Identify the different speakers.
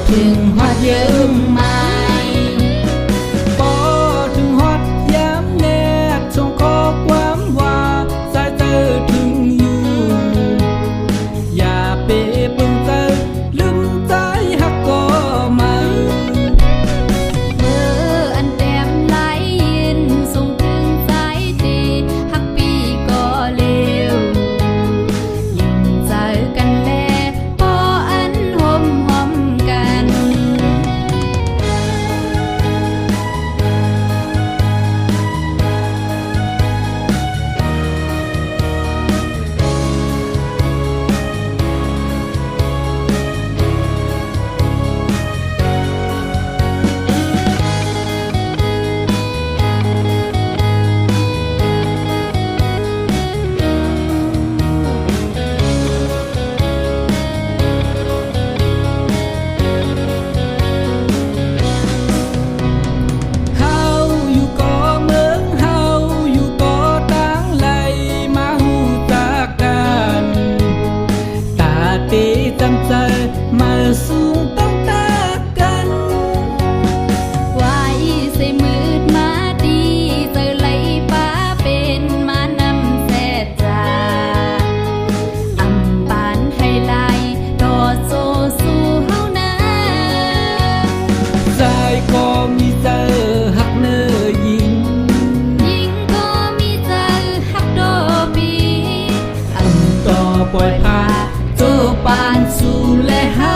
Speaker 1: ถึงฮอดยืมไหม
Speaker 2: บ่ถึงฮอดย้ำแนบส่งข้อความว่าสายเธอถึงอยู่อย่าไปเบิ่งเธอลืมใจฮักก็มา
Speaker 1: เบอร์อันแต้มไหลยินส่งถึงสายตีฮักปีก็เลวยิ่งเจอกันแลพออันหอมกัน
Speaker 2: เฮาอยู่ก่อเมืองเฮาอยู่ก่อต่างไหลมาฮู้จักกันตาตีจำใจมาสูงต้องตากัน
Speaker 1: ไว้ใส่มืดมาดีเจอไหลป้าเป็นมานำแซ่จาอำปานให้ไหลดอดโซสู่เฮานา
Speaker 2: ใจก็มีเจอหักเนื้อหญิง
Speaker 1: ยิงก็มีเจอฮักโดปี
Speaker 2: ต่อปล่อยพาเจอปานสู่และเฮา